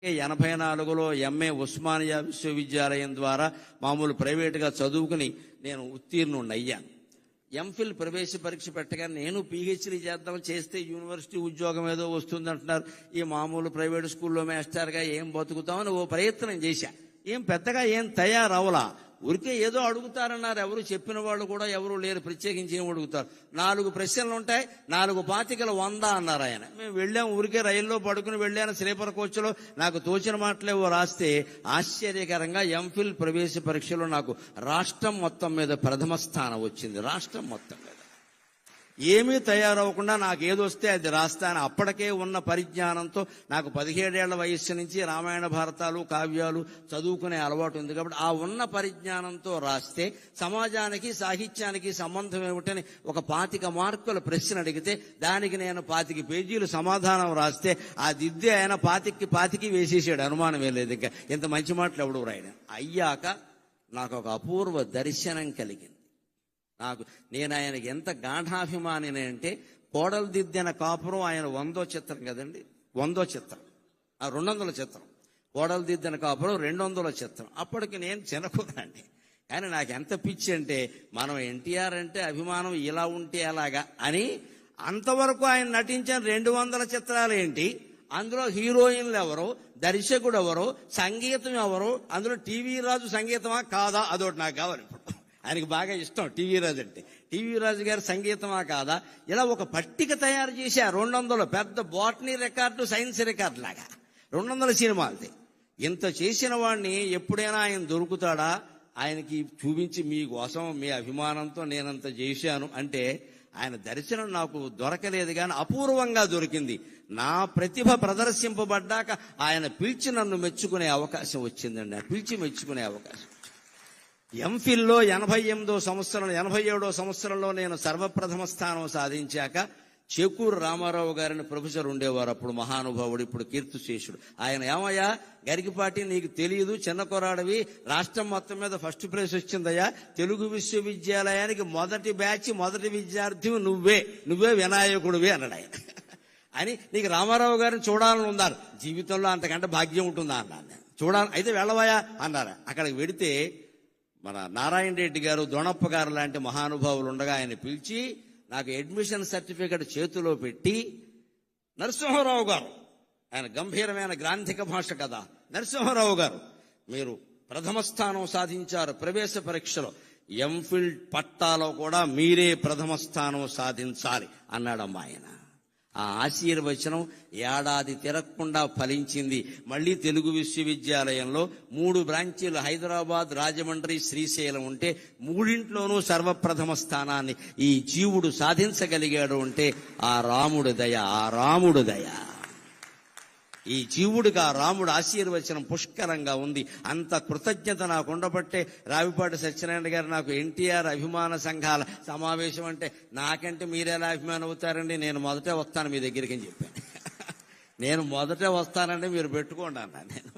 84లో MA Osmania విశ్వవిద్యాలయం ద్వారా మామూలు ప్రైవేటుగా చదువుకుని నేను ఉత్తీర్ణుడిని అయ్యాను. ఎంఫిల్ ప్రవేశ పరీక్ష పెట్టగా నేను పీహెచ్డీ చేద్దాం, చేస్తే యూనివర్సిటీ ఉద్యోగం ఏదో వస్తుందంటున్నారు. ఈ మామూలు ప్రైవేట్ స్కూల్లో మాస్టర్గా ఏం బతుకుతామని ఓ ప్రయత్నం చేశా. ఏం పెద్దగా ఏం తయారవలా. ఊరికే ఏదో అడుగుతారన్నారు. ఎవరు చెప్పిన వాళ్ళు కూడా ఎవరు లేరు. ప్రత్యేకించి ఏం అడుగుతారు? 4 ప్రశ్నలు ఉంటాయి, 4 100 అన్నారు ఆయన. మేము వెళ్ళాం, ఊరికే రైల్లో పడుకుని వెళ్ళాను స్లీపర్ కోచ్లో. నాకు తోచిన మాటలేవో రాస్తే ఆశ్చర్యకరంగా ఎంఫిల్ ప్రవేశ పరీక్షలో నాకు రాష్ట్రం మొత్తం మీద ప్రథమ స్థానం వచ్చింది. రాష్ట్రం మొత్తం మీద ఏమీ తయారవకుండా నాకు ఏదొస్తే అది రాస్తాను. అప్పటికే ఉన్న పరిజ్ఞానంతో నాకు 17 ఏళ్ల వయస్సు నుంచి రామాయణ భారతాలు కావ్యాలు చదువుకునే అలవాటు ఉంది. కాబట్టి ఆ ఉన్న పరిజ్ఞానంతో రాస్తే సమాజానికి సాహిత్యానికి సంబంధం ఏమిటని ఒక 25 మార్కుల ప్రశ్న అడిగితే దానికి నేను 25 పేజీలు సమాధానం రాస్తే ఆ దిద్దే ఆయన 25 వేసేసాడు. అనుమానమే లేదు. ఇంకా ఇంత మంచి మాటలు ఎవడు రాయడం. అయ్యాక నాకు ఒక అపూర్వ దర్శనం కలిగింది. నేను ఆయనకి ఎంత గాఢాభిమాని అంటే, కోడలు దిద్దిన కాపురం ఆయన 100వ చిత్రం కదండి, 100వ చిత్రం, 200ల చిత్రం. కోడలు దిద్దిన కాపురం 200ల చిత్రం. అప్పటికి నేను చిన్నకురాండి. కానీ నాకు ఎంత పిచ్చి అంటే, మనం ఎన్టీఆర్ అంటే అభిమానం ఇలా ఉంటే అలాగా అని. అంతవరకు ఆయన నటించిన 200 చిత్రాలు ఏంటి, అందులో హీరోయిన్లు ఎవరు, దర్శకుడు ఎవరు, సంగీతం ఎవరు, అందులో టీవీ రాజు సంగీతమా కాదా, అదొకటి నాకు కావాలి. ఇప్పుడు ఆయనకి బాగా ఇష్టం టీవీ రాజు అంటే. టీవీ రాజు గారి సంగీతమా కాదా, ఇలా ఒక పట్టిక తయారు చేశా. 200 పెద్ద బాటనీ రికార్డు, సైన్స్ రికార్డు లాగా 200 సినిమాలది. ఇంత చేసిన వాడిని ఎప్పుడైనా ఆయన దొరుకుతాడా? ఆయనకి చూపించి మీకోసం మీ అభిమానంతో నేనంత చేశాను అంటే ఆయన దర్శనం నాకు దొరకలేదు, కానీ అపూర్వంగా దొరికింది. నా ప్రతిభ ప్రదర్శింపబడ్డాక ఆయన పిలిచి నన్ను మెచ్చుకునే అవకాశం వచ్చిందండి. పిలిచి మెచ్చుకునే అవకాశం. ఎంఫిల్లో 87వ సంవత్సరంలో నేను సర్వప్రథమ స్థానం సాధించాక చేకూరు రామారావు గారిని ప్రొఫెసర్ ఉండేవారు. అప్పుడు మహానుభావుడు, ఇప్పుడు కీర్తిశేషుడు. ఆయన, ఏమయ్యా గరికిపాటి, నీకు తెలియదు, చిన్న కొరాడవి, రాష్ట్రం మొత్తం మీద ఫస్ట్ ప్రైజ్ వచ్చిందయ్యా, తెలుగు విశ్వవిద్యాలయానికి మొదటి బ్యాచ్ మొదటి విద్యార్థి నువ్వే వినాయకుడివి అన్నాడు ఆయన. అని నీకు రామారావు గారిని చూడాలని ఉన్నారు, జీవితంలో అంతకంటే భాగ్యం ఉంటుందా అన్నాను. చూడాలి, అయితే వెళ్ళవయా అన్నారు. అక్కడికి వెడితే మన నారాయణ రెడ్డి గారు, దొణప్ప గారు లాంటి మహానుభావులు ఉండగా ఆయన పిలిచి నాకు అడ్మిషన్ సర్టిఫికెట్ చేతిలో పెట్టి, నరసింహారావు గారు, ఆయన గంభీరమైన గ్రాంధిక భాష కదా, నరసింహారావు గారు మీరు ప్రథమ స్థానం సాధించారు ప్రవేశ పరీక్షలో, ఎంఫిల్ పట్టాలో కూడా మీరే ప్రథమ స్థానం సాధించాలి అన్నాడమ్మా ఆయన. ఆ ఆశీర్వచనం ఏడాది తిరగకుండా ఫలించింది. మళ్ళీ తెలుగు విశ్వవిద్యాలయంలో 3 బ్రాంచీలు, హైదరాబాద్, రాజమండ్రి, శ్రీశైలం ఉంటే 3ంట్లోనూ సర్వప్రథమ స్థానాన్ని ఈ జీవుడు సాధించగలిగాడు అంటే ఆ రాముడు దయ. ఈ జీవుడికి ఆ రాముడు ఆశీర్వచనం పుష్కరంగా ఉంది. అంత కృతజ్ఞత నాకు ఉండబట్టే రావిపాటి సత్యనారాయణ గారు నాకు ఎన్టీఆర్ అభిమాన సంఘాల సమావేశం అంటే, నాకంటే మీరెలా అభిమానం అవుతారండి, నేను మొదటే వస్తాను మీ దగ్గరికి అని చెప్పాను. నేను మొదటే వస్తానంటే మీరు పెట్టుకోండి అన్నా. నేను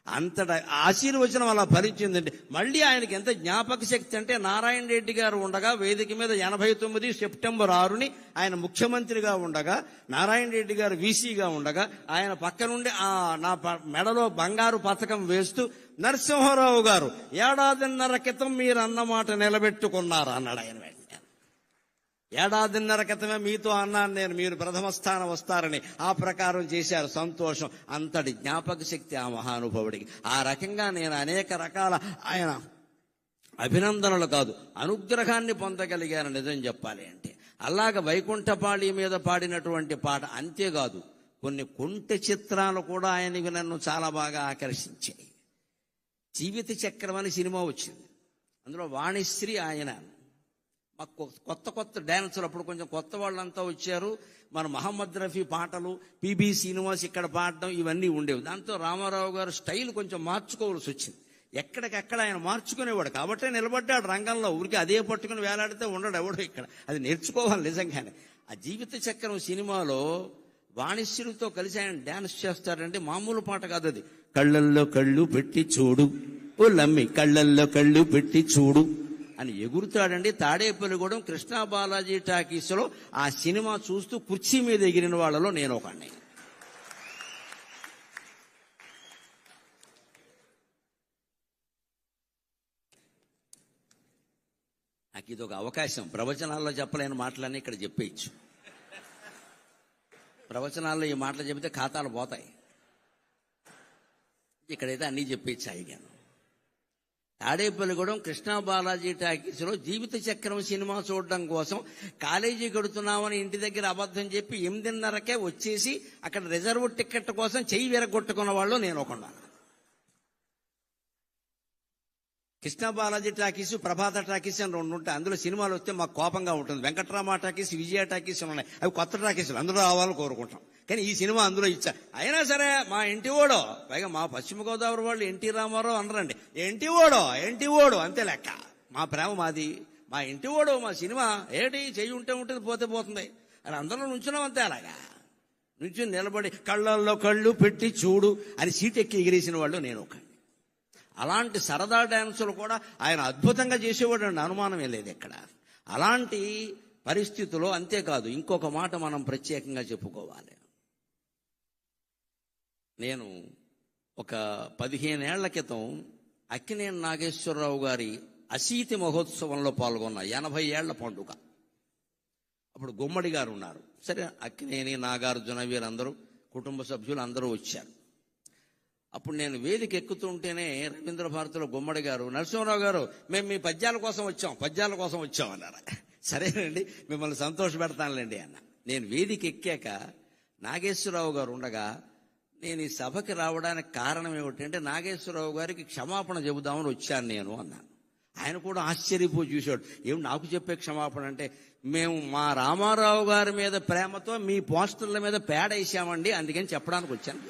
అంతటా ఆశీర్వచనం అలా ఫలించిందండి. మళ్ళీ ఆయనకి ఎంత జ్ఞాపక శక్తి అంటే, నారాయణ రెడ్డి గారు ఉండగా వేదిక మీద 89 సెప్టెంబర్ 6ని ఆయన ముఖ్యమంత్రిగా ఉండగా, నారాయణ రెడ్డి గారు వీసీగా ఉండగా, ఆయన పక్క నుండి నా మెడలో బంగారు పథకం వేస్తూ, నరసింహారావు గారు 1.5 క్రితం మీరు అన్నమాట నిలబెట్టుకున్నారు అన్నాడు ఆయన. 1.5 క్రితమే మీతో అన్నాను నేను, మీరు ప్రథమ స్థానం వస్తారని. ఆ ప్రకారం చేశారు. సంతోషం. అంతటి జ్ఞాపక శక్తి ఆ మహానుభావుడికి. ఆ రకంగా నేను అనేక రకాల ఆయన అభినందనలు కాదు, అనుగ్రహాన్ని పొందగలిగాను నిజం చెప్పాలి అంటే. అలాగ వైకుంఠపాళి మీద పాడినటువంటి పాట అంతేకాదు, కొన్ని కొంటె చిత్రాలు కూడా ఆయనకి నన్ను చాలా బాగా ఆకర్షించాయి. జీవిత చక్రం అని సినిమా వచ్చింది. అందులో వాణిశ్రీ ఆయన, మాకు కొత్త డ్యాన్సులు, అప్పుడు కొంచెం కొత్త వాళ్ళంతా వచ్చారు. మన మహమ్మద్ రఫీ పాటలు, పిబి శ్రీనివాస్ ఇక్కడ పాడడం, ఇవన్నీ ఉండేవి. దాంతో రామారావు గారు స్టైల్ కొంచెం మార్చుకోవాల్సి వచ్చింది. ఎక్కడికక్కడ ఆయన మార్చుకునేవాడు. కాబట్టే నిలబడ్డాడు రంగంలో. ఊరికి అదే పట్టుకుని వేలాడితే ఉండడు ఎవడో ఇక్కడ. అది నేర్చుకోవాలి నిజంగానే. ఆ జీవిత చక్రం సినిమాలో వాణిశ్రీతో కలిసి ఆయన డ్యాన్స్ చేస్తాడంటే మామూలు పాట కాదు అది. కళ్ళల్లో కళ్ళు పెట్టి చూడు ఓ లమ్మి, కళ్ళల్లో కళ్ళు పెట్టి చూడు అని ఎగురుతాడండి. తాడేపల్లిగూడెం కృష్ణా బాలాజీ టాకీస్లో ఆ సినిమా చూస్తూ కుర్చీ మీద ఎగిరిన వాళ్ళలో నేను ఒకడిని. నాకు ఇది ఒక అవకాశం. ప్రవచనాల్లో చెప్పలేని మాటలన్నీ ఇక్కడ చెప్పేయచ్చు. ప్రవచనాల్లో ఈ మాటలు చెబితే ఖాతాలు పోతాయి. ఇక్కడైతే అన్నీ చెప్పేయచ్చు అయ్యాను. తాడేపల్లిగూడెం కృష్ణా బాలాజీ టాకీస్లో జీవిత చక్రం సినిమా చూడడం కోసం కాలేజీ కడుతున్నామని ఇంటి దగ్గర అబద్ధం చెప్పి 8:30కే వచ్చేసి అక్కడ రిజర్వ్ టికెట్ కోసం చెయ్యి విరగొట్టుకున్న వాళ్ళు నేను ఒకన్నాను. కృష్ణా బాలాజీ టాకీస్, ప్రభాత టాకీస్ అని 2 ఉంటాయి. అందులో సినిమాలు వస్తే మాకు కోపంగా ఉంటుంది. వెంకట్రామ టాకీస్, విజయ టాకీస్ ఉన్నాయి. అవి కొత్త టాకీసులు, అందులో రావాలని కోరుకుంటాం. కానీ ఈ సినిమా అందులో ఇచ్చా. అయినా సరే మా ఇంటి ఓడో, పైగా మా పశ్చిమ గోదావరి వాళ్ళు ఎన్టీ రామారావు అనరండి, ఎంటి ఓడో అంతే లెక్క. మా ప్రేమ మాది, మా ఇంటి ఓడో మా సినిమా. ఏంటి చెయ్యి ఉంటే ఉంటుంది, పోతే పోతుంది అని అందరూ నుంచున్నాం అంతే. అలాగా నుంచి నిలబడి కళ్ళల్లో కళ్ళు పెట్టి చూడు అని సీట్ ఎక్కి ఎగిరేసిన వాళ్ళు నేను ఒక. అలాంటి సరదా డ్యాన్సులు కూడా ఆయన అద్భుతంగా చేసేవాడు అండి, అనుమానమే లేదు ఎక్కడ. అలాంటి పరిస్థితుల్లో అంతేకాదు, ఇంకొక మాట మనం ప్రత్యేకంగా చెప్పుకోవాలి. నేను ఒక 15 ఏళ్ల క్రితం అక్కినేని నాగేశ్వరరావు గారి అశీతి మహోత్సవంలో పాల్గొన్న 80 ఏళ్ల పండుగ. అప్పుడు గుమ్మడి గారు ఉన్నారు. సరే, అక్కినేని, నాగార్జున వీరందరూ కుటుంబ సభ్యులు అందరూ వచ్చారు. అప్పుడు నేను వేదిక ఎక్కుతుంటేనే రవీంద్ర భారతిలో గుమ్మడి గారు, నరసింహరావు గారు, మేము మీ పద్యాల కోసం వచ్చాం అన్నారు. సరేనండి, మిమ్మల్ని సంతోష పెడతానులేండి అన్న. నేను వేదిక ఎక్కాక నాగేశ్వరరావు గారు ఉండగా, నేను ఈ సభకి రావడానికి కారణం ఏమిటంటే నాగేశ్వరరావు గారికి క్షమాపణ చెబుదామని వచ్చాను నేను అన్నాను. ఆయన కూడా ఆశ్చర్యపోయి చూశాడు. ఏమి నాకు చెప్పే క్షమాపణ అంటే, మేము మా రామారావు గారి మీద ప్రేమతో మీ పోస్టర్ల మీద పేడ వేసామండి, అందుకని చెప్పడానికి వచ్చాను.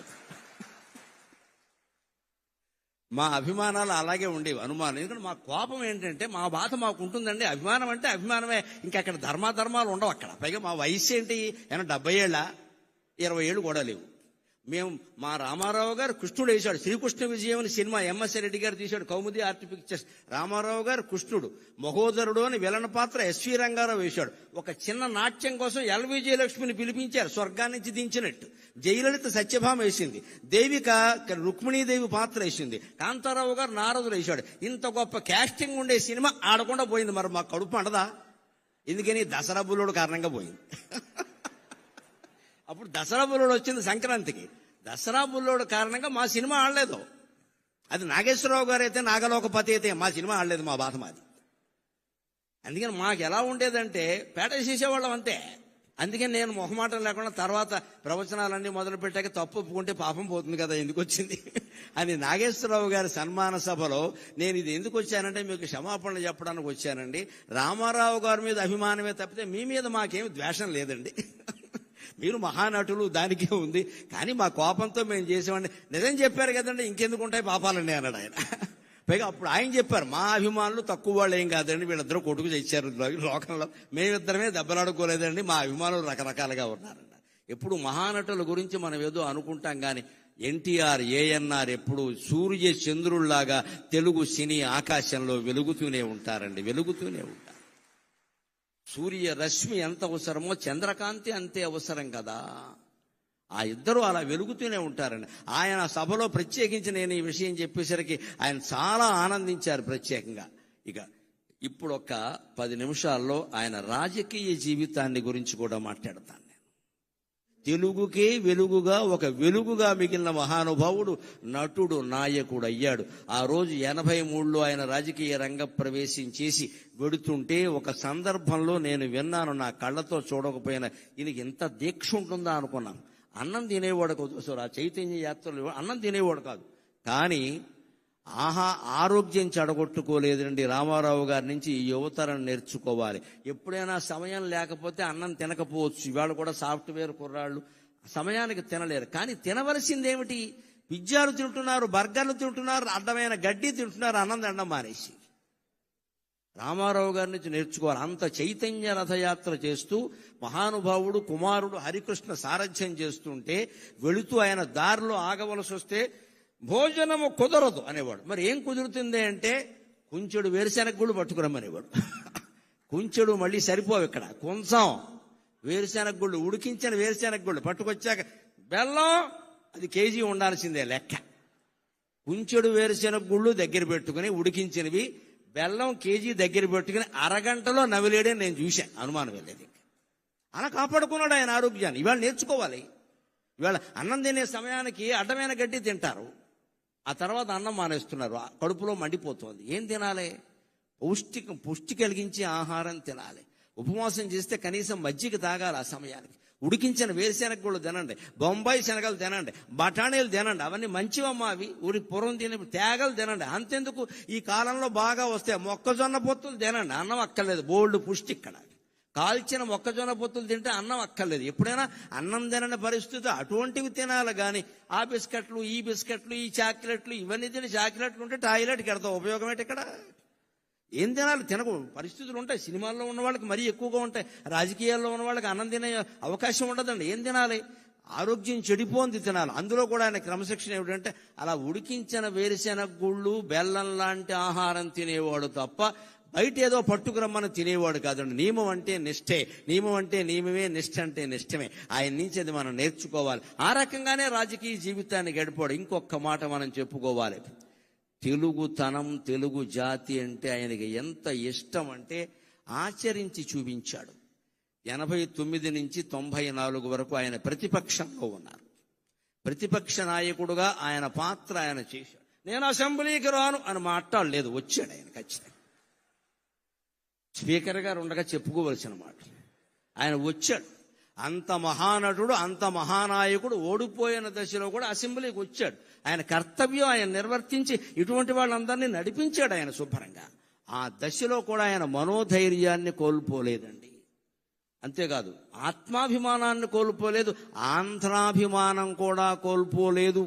మా అభిమానాలు అలాగే ఉండేవి, అనుమానం. ఎందుకంటే మా కోపం ఏంటంటే, మా బాధ మాకు ఉంటుందండి. అభిమానం అంటే అభిమానమే, ఇంకా అక్కడ ధర్మాధర్మాలు ఉండవు అక్కడ. పైగా మా వయసు ఏంటి, 70 ఏళ్ళ, 20 ఏళ్ళు కూడా లేవు. మేము మా రామారావు గారు కృష్ణుడు వేశాడు. శ్రీకృష్ణ విజయం అని సినిమా ఎంఎస్ రెడ్డి గారు తీశాడు, కౌముది ఆర్ట్ పిక్చర్స్. రామారావు గారు కృష్ణుడు, మహోదరుడు అని విలన్ పాత్ర ఎస్వి రంగారావు వేశాడు. ఒక చిన్న నాట్యం కోసం ఎల్వి జయలక్ష్మిని పిలిపించారు, స్వర్గాన్ని నుంచి దించినట్టు. జయలలిత సత్యభామ వేసింది, దేవిక రుక్మిణీదేవి పాత్ర వేసింది, కాంతారావు గారు నారదుడు వేశాడు. ఇంత గొప్ప క్యాస్టింగ్ ఉండే సినిమా ఆడకుండా పోయింది. మరి మా కడుపు అండదా? ఎందుకని? దసరా బుల్లోడు కారణంగా పోయింది. అప్పుడు దసరా బుల్లోడు వచ్చింది సంక్రాంతికి. దసరా బుల్లోడు కారణంగా మా సినిమా ఆడలేదు. అది నాగేశ్వరరావు గారు అయితే, నాగలోకపతి అయితే మా సినిమా ఆడలేదు. మా బాధ మాది. అందుకని మాకు ఎలా ఉండేదంటే పేట చేసేవాళ్ళం అంతే. అందుకని నేను మొహమాటం లేకుండా తర్వాత ప్రవచనాలన్నీ మొదలు పెట్టాక తప్పు ఒప్పుకుంటే పాపం పోతుంది కదా, ఎందుకు వచ్చింది అని నాగేశ్వరరావు గారి సన్మాన సభలో నేను ఇది ఎందుకు వచ్చానంటే, మీకు క్షమాపణలు చెప్పడానికి వచ్చానండి. రామారావు గారి మీద అభిమానమే తప్పితే మీ మీద మాకేమి ద్వేషం లేదండి. మీరు మహానటులు, దానికే ఉంది. కానీ మా కోపంతో మేము చేసేవాడిని. నిజం చెప్పారు కదండి, ఇంకెందుకు ఉంటాయి పాపాలండి అన్నాడు ఆయన. పైగా అప్పుడు ఆయన చెప్పారు, మా అభిమానులు తక్కువ వాళ్ళు ఏం కాదండి, వీళ్ళిద్దరూ కొట్టుకు చేశారు లోకంలో, మేమిద్దరమే దెబ్బలాడుకోలేదండి, మా అభిమానులు రకరకాలుగా ఉన్నారండి. ఎప్పుడు మహానటుల గురించి మనం ఏదో అనుకుంటాం కానీ ఎన్టీఆర్, ఏఎన్ఆర్ ఎప్పుడు సూర్య చంద్రుల్లాగా తెలుగు సినీ ఆకాశంలో వెలుగుతూనే ఉంటారండి, వెలుగుతూనే ఉంటారు. సూర్య రశ్మి ఎంత అవసరమో చంద్రకాంతి అంతే అవసరం కదా. ఆ ఇద్దరు అలా వెలుగుతూనే ఉంటారండి. ఆయన సభలో ప్రత్యేకించి నేను ఈ విషయం చెప్పేసరికి ఆయన చాలా ఆనందించారు ప్రత్యేకంగా. ఇక ఇప్పుడు ఒక 10 నిమిషాల్లో ఆయన రాజకీయ జీవితాన్ని గురించి కూడా మాట్లాడతాను. తెలుగుకే వెలుగుగా, ఒక వెలుగుగా మిగిలిన మహానుభావుడు, నటుడు, నాయకుడు అయ్యాడు. ఆ రోజు 83లో ఆయన రాజకీయ రంగ ప్రవేశం చేసి వెడుతుంటే ఒక సందర్భంలో నేను విన్నాను, నా కళ్ళతో చూడకపోయినా, ఈయనకి ఇంత దీక్ష ఉంటుందా అనుకున్నాను. అన్నం తినేవాడు కాదు, ఆ చైతన్య యాత్రలు అన్నం తినేవాడు కాదు. కానీ ఆరోగ్యం చెడగొట్టుకోలేదండి. రామారావు గారి నుంచి ఈ యువతరం నేర్చుకోవాలి. ఎప్పుడైనా సమయం లేకపోతే అన్నం తినకపోవచ్చు. ఇవాళ కూడా సాఫ్ట్వేర్ కుర్రాళ్ళు సమయానికి తినలేరు. కానీ తినవలసిందేమిటి? పిజ్జాలు తింటున్నారు, బర్గర్లు తింటున్నారు, అడ్డమైన గడ్డి తింటున్నారు, అన్నం తినడం మానేసి. రామారావు గారి నుంచి నేర్చుకోవాలి. అంత చైతన్య రథయాత్ర చేస్తూ మహానుభావుడు కుమారుడు హరికృష్ణ సారథ్యం చేస్తుంటే వెళుతూ ఆయన దారిలో ఆగవలసి వస్తే భోజనము కుదరదు అనేవాడు. మరి ఏం కుదురుతుంది అంటే కుంచెడు వేరుశెనగ గుళ్ళు పట్టుకురమ్మనేవాడు. కుంచెడు మళ్ళీ సరిపోవు ఇక్కడ, కొంచెం వేరుశెనగ గుళ్ళు, ఉడికించిన వేరుశెనగ గుళ్ళు పట్టుకొచ్చాక బెల్లం అది కేజీ ఉండాల్సిందే లెక్క. కుంచెడు వేరుశెనగ గుళ్ళు దగ్గర పెట్టుకుని ఉడికించినవి బెల్లం కేజీ దగ్గర పెట్టుకుని అరగంటలో నవిలేడే నేను చూశాను, అనుమానం వెళ్ళేది. అలా కాపాడుకున్నాడు ఆయన ఆరోగ్యాన్ని. ఇవాళ నేర్చుకోవాలి. ఇవాళ అన్నం తినే సమయానికి అడ్డమైన గడ్డి తింటారు, ఆ తర్వాత అన్నం మానేస్తున్నారు, కడుపులో మండిపోతుంది. ఏం తినాలి? పుష్టి కలిగించే ఆహారం తినాలి. ఉపవాసం చేస్తే కనీసం మజ్జిగ తాగాలి ఆ సమయానికి. ఉడికించిన వేరుశెనగ గుళ్ళు తినండి, బొంబాయి శనగలు తినండి, బఠానీలు తినండి, అవన్నీ మంచివమ్మా. అవి ఊరి పూర్వం తినే తేగలు తినండి. అంతెందుకు, ఈ కాలంలో బాగా వస్తాయి మొక్కజొన్న పొత్తులు తినండి, అన్నం అక్కర్లేదు, బోల్డ్ పుష్టి. ఇక్కడ కాల్చిన మొక్కజొన్న పొత్తులు తింటే అన్నం అక్కర్లేదు. ఎప్పుడైనా అన్నం తినని పరిస్థితి అటువంటివి తినాలి. కానీ ఆ బిస్కెట్లు, ఈ బిస్కెట్లు, ఈ చాక్లెట్లు, ఇవన్నీ తిని చాక్లెట్లు ఉంటే టాయిలెట్కి వెళ్తాం, ఉపయోగం ఏంటి? ఇక్కడ ఏం తినాలి? తినకు పరిస్థితులు ఉంటాయి. సినిమాల్లో ఉన్న వాళ్ళకి మరీ ఎక్కువగా ఉంటాయి, రాజకీయాల్లో ఉన్న వాళ్ళకి అన్నం తినే అవకాశం ఉండదండి. ఏం తినాలి? ఆరోగ్యం చెడిపోంది తినాలి. అందులో కూడా ఆయన క్రమశిక్షణ ఏమిటంటే, అలా ఉడికించిన వేరుశెనగ గుళ్ళు, బెల్లం లాంటి ఆహారం తినేవాడు తప్ప బయట ఏదో పట్టుకురమ్మని తినేవాడు కాదండి. నియమం అంటే నిష్ఠే, నియమం అంటే నియమమే, నిష్ఠ అంటే నిష్ఠమే. ఆయన నుంచి అది మనం నేర్చుకోవాలి. ఆ రకంగానే రాజకీయ జీవితాన్ని గడిపాడు. ఇంకొక మాట మనం చెప్పుకోవాలి. తెలుగుతనం, తెలుగు జాతి అంటే ఆయనకి ఎంత ఇష్టం అంటే ఆచరించి చూపించాడు. 89 నుంచి 94 వరకు ఆయన ప్రతిపక్షంలో ఉన్నారు. ప్రతిపక్ష నాయకుడుగా ఆయన పాత్ర ఆయన చేశాడు. నేను అసెంబ్లీకి రాను అని మాట్లాడలేదు, వచ్చాడు ఆయన. ఖచ్చితంగా స్పీకర్ గారు ఉండగా చెప్పుకోవలసిన మాట. ఆయన వచ్చాడు. అంత మహానటుడు, అంత మహానాయకుడు ఓడిపోయిన దశలో కూడా అసెంబ్లీకి వచ్చాడు. ఆయన కర్తవ్యం ఆయన నిర్వర్తించి ఇటువంటి వాళ్ళందరినీ నడిపించాడు ఆయన శుభ్రంగా. ఆ దశలో కూడా ఆయన మనోధైర్యాన్ని కోల్పోలేదండి. అంతేకాదు, ఆత్మాభిమానాన్ని కోల్పోలేదు, ఆంధ్రాభిమానం కూడా కోల్పోలేదు.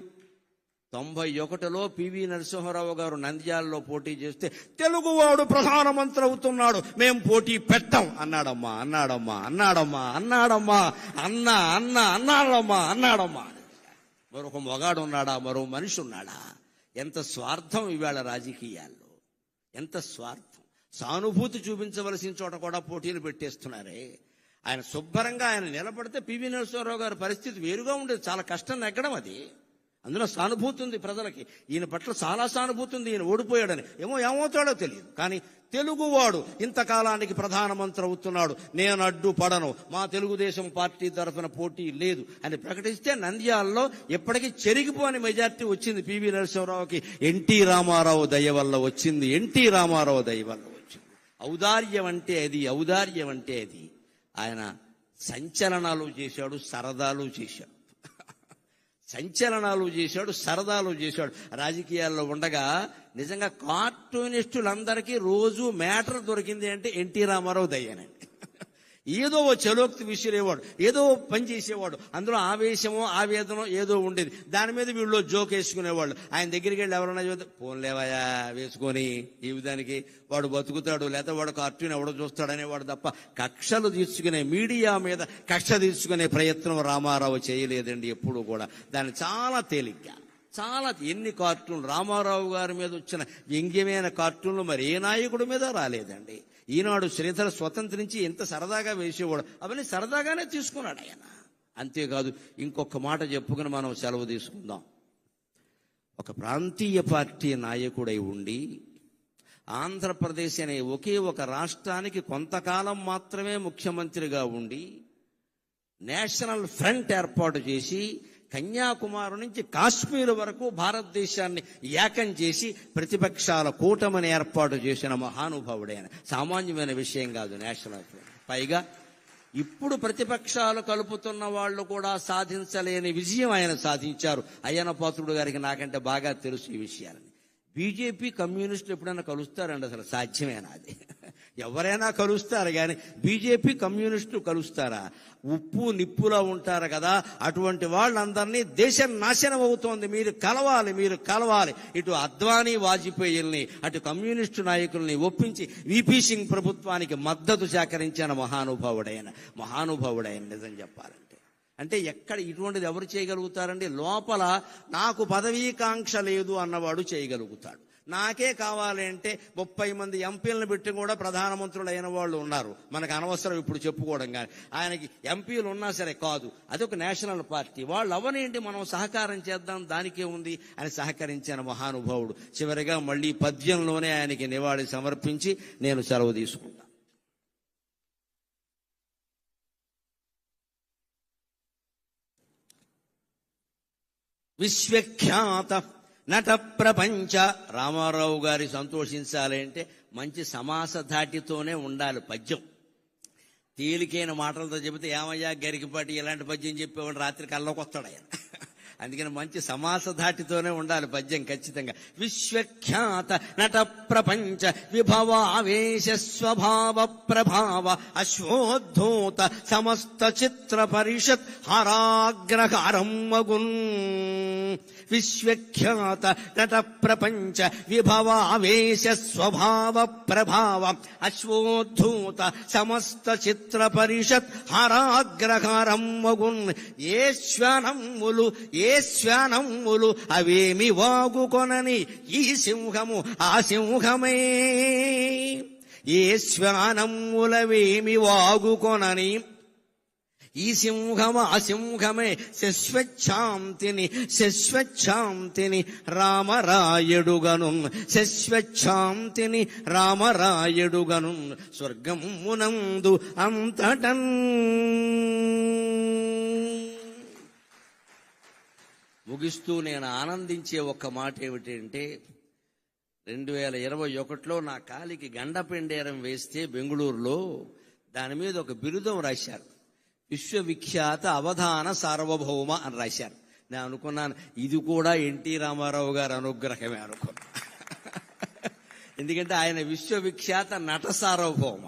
91లో పివి నరసింహారావు గారు నంద్యాలలో పోటీ చేస్తే, తెలుగువాడు ప్రధానమంత్రి అవుతున్నాడు, మేం పోటీ పెట్టాం అన్నాడమ్మా, అన్నాడమ్మా, అన్నాడమ్మా, అన్నాడమ్మా, అన్నా అన్నా అన్నాడమ్మా, అన్నాడమ్మా. మరొక మొగాడు ఉన్నాడా? మరో మనిషి ఉన్నాడా? ఎంత స్వార్థం ఇవాళ రాజకీయాల్లో, ఎంత స్వార్థం. సానుభూతి చూపించవలసిన చోట కూడా పోటీలు పెట్టేస్తున్నారే. ఆయన శుభ్రంగా ఆయన నిలబడితే పివి నరసింహారావు గారి పరిస్థితి వేరుగా ఉండేది. చాలా కష్టం నెగ్గడం అది. అందులో సానుభూతి ఉంది ప్రజలకి, ఈయన పట్ల చాలా సానుభూతి ఉంది. ఈయన ఓడిపోయాడని ఏమవుతాడో తెలియదు, కానీ తెలుగువాడు ఇంతకాలానికి ప్రధానమంత్రి అవుతున్నాడు, నేను అడ్డుపడను, మా తెలుగుదేశం పార్టీ తరఫున పోటీ లేదు అని ప్రకటిస్తే నంద్యాలలో ఎప్పటికీ చెరిగిపోని మెజార్టీ వచ్చింది పివి నరసింహారావుకి. ఎన్టీ రామారావు దయ వల్ల వచ్చింది, ఎన్టీ రామారావు దయ వల్ల వచ్చింది. ఔదార్యం అంటే అది, ఔదార్యం అంటే అది. ఆయన సంచలనాలు చేశాడు, సరదాలు చేశాడు, సంచలనాలు చేశాడు, సరదాలు చేశాడు. రాజకీయాల్లో ఉండగా నిజంగా కార్టూనిస్టులందరికీ రోజు మ్యాటర్ దొరికింది అంటే ఎన్టీ రామారావు దయ్యానండి. ఏదో ఓ చలోక్తి విసిరేవాడు, ఏదో పని చేసేవాడు, అందులో ఆవేశమో ఆవేదనో ఏదో ఉండేది. దాని మీద వీళ్ళు జోక్ వేసుకునేవాళ్ళు. ఆయన దగ్గరికి వెళ్ళి ఎవరన్నా చూస్తే, పోన్లేవయా వేసుకొని ఈ విధానికి వాడు బతుకుతాడు, లేకపోతే వాడు కార్టూన్ ఎవడో చూస్తాడనేవాడు తప్ప కక్షలు తీర్చుకునే, మీడియా మీద కక్ష తీర్చుకునే ప్రయత్నం రామారావు చేయలేదండి ఎప్పుడు కూడా. దాన్ని చాలా తేలిగ్గా, చాలా ఎన్ని కార్టూన్లు రామారావు గారి మీద వచ్చిన వ్యంగ్యమైన కార్టూన్లు మరి ఏ నాయకుడి మీద రాలేదండి. ఈనాడు శ్రీధర స్వతంత్రించి ఎంత సరదాగా వేసేవాడు, అవన్నీ సరదాగానే తీసుకున్నాడు ఆయన. అంతేకాదు, ఇంకొక మాట చెప్పుకుని మనం సెలవు తీసుకుందాం. ఒక ప్రాంతీయ పార్టీ నాయకుడై ఉండి ఆంధ్రప్రదేశ్ అనే ఒకే ఒక రాష్ట్రానికి కొంతకాలం మాత్రమే ముఖ్యమంత్రిగా ఉండి నేషనల్ ఫ్రంట్ ఏర్పాటు చేసి కన్యాకుమారి నుంచి కాశ్మీర్ వరకు భారతదేశాన్ని ఏకం చేసి ప్రతిపక్షాల కూటమిని ఏర్పాటు చేసిన మహానుభావుడైన. సామాన్యమైన విషయం కాదు నేషనల్ ఫ్రంట్. పైగా ఇప్పుడు ప్రతిపక్షాలు కలుపుతున్న వాళ్ళు కూడా సాధించలేని విజయం ఆయన సాధించారు. అయ్యన్న పాత్రుడు గారికి నాకంటే బాగా తెలుసు ఈ విషయాలని. బీజేపీ కమ్యూనిస్టులు ఎప్పుడైనా కలుస్తారండి? అసలు సాధ్యమేనా అది? ఎవరైనా కలుస్తారు, కానీ బీజేపీ కమ్యూనిస్టులు కలుస్తారా? ఉప్పు నిప్పులా ఉంటారు కదా, అటువంటి వాళ్ళందరినీ దేశం నాశనం అవుతోంది, మీరు కలవాలి, మీరు కలవాలి. ఇటు అద్వానీ వాజ్పేయిల్ని, అటు కమ్యూనిస్టు నాయకుల్ని ఒప్పించి వీపీ సింగ్ ప్రభుత్వానికి మద్దతు సేకరించిన మహానుభావుడైన నిజం చెప్పాలంటే. అంటే ఎక్కడ ఇటువంటిది ఎవరు చేయగలుగుతారండి? లోపల నాకు పదవీకాంక్ష లేదు అన్నవాడు చేయగలుగుతాడు. నాకే కావాలి అంటే 30 మంది ఎంపీలను పెట్టి కూడా ప్రధానమంత్రులు అయిన వాళ్ళు ఉన్నారు. మనకు అనవసరం ఇప్పుడు చెప్పుకోవడం. కానీ ఆయనకి ఎంపీలు ఉన్నా సరే కాదు, అదొక నేషనల్ పార్టీ, వాళ్ళు అవనేంటి, మనం సహకారం చేద్దాం, దానికే ఉంది అని సహకరించిన మహానుభావుడు. చివరిగా మళ్ళీ పద్యంలోనే ఆయనకి నివాళి సమర్పించి నేను సెలవు తీసుకుంటా. విశ్వఖ్యాత నట ప్రపంచ. రామారావు గారి సంతోషించాలి అంటే మంచి సమాస ధాటితోనే ఉండాలి పద్యం. తేలికైన మాటలతో చెబితే ఏమయ్యా గరికిపాటి ఇలాంటి పద్యం చెప్పేవాడు రాత్రి కల్లోకి వస్తాడు ఆయన. అందుకని మంచి సమాస ధాటితోనే ఉండాలి పద్యం ఖచ్చితంగా. విశ్వఖ్యాత నట ప్రపంచ విభవావేశ స్వభావ ప్రభావ అశ్వోద్ధూత సమస్త చిత్ర పరిషత్ హరాగ్రహారం మగున్. విశ్వఖ్యాత నట ప్రపంచ విభవావేశ స్వభావ ప్రభావ అశ్వోద్ధూత సమస్త చిత్ర పరిషత్ హరాగ్రహారం మగున్. ఏ శ్వానములు అవేమి వాగుకొనని ఈ సింహము ఆ సింహమే. ఏ శ్వానములవేమి వాగుకొనని ఈ సింహము ఆ సింహమే. శశ్వచ్ఛాంతిని రామరాయుడుగను. శశ్వచ్ఛాంతిని రామరాయుడుగను. స్వర్గమునందు అంతటన్. ముగిస్తూ నేను ఆనందించే ఒక్క మాట ఏమిటంటే, 2021లో నా కాలికి గండపెండేరం వేస్తే బెంగుళూరులో దాని మీద ఒక బిరుదం రాశారు. విశ్వవిఖ్యాత అవధాన సార్వభౌమ అని రాశారు. నేను అనుకున్నాను ఇది కూడా ఎన్టీ రామారావు గారి అనుగ్రహమే అనుకున్నా. ఎందుకంటే ఆయన విశ్వవిఖ్యాత నట సార్వభౌమ.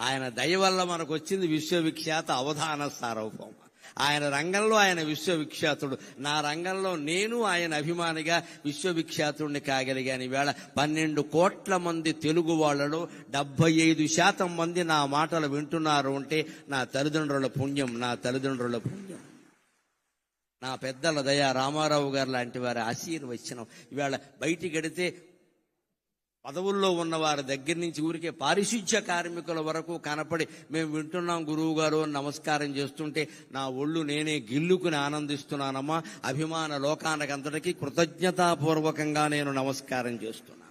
ఆయన దయ వల్ల మనకు వచ్చింది విశ్వవిఖ్యాత అవధాన సార్వభౌమ. ఆయన రంగంలో ఆయన విశ్వవిఖ్యాతుడు, నా రంగంలో నేను ఆయన అభిమానిగా విశ్వవిఖ్యాతుడిని కాగలిగాను. ఈవేళ 12 కోట్ల మంది తెలుగు వాళ్లలో 75% మంది నా మాటలు వింటున్నారు అంటే నా తల్లిదండ్రుల పుణ్యం, నా తల్లిదండ్రుల పుణ్యం, నా పెద్దల దయ, రామారావు గారు లాంటి వారి ఆశీర్వచనం. ఈవేళ బయటికి గడితే పదవుల్లో ఉన్న వారి దగ్గర నుంచి ఊరికే పారిశుధ్య కార్మికుల వరకు కనపడి మేము వింటున్నాం గురువు గారు అని నమస్కారం చేస్తుంటే నా ఒళ్ళు నేనే గిల్లుకుని ఆనందిస్తున్నానమ్మా. అభిమాన లోకానికంతటికీ కృతజ్ఞతాపూర్వకంగా నేను నమస్కారం చేస్తున్నాను.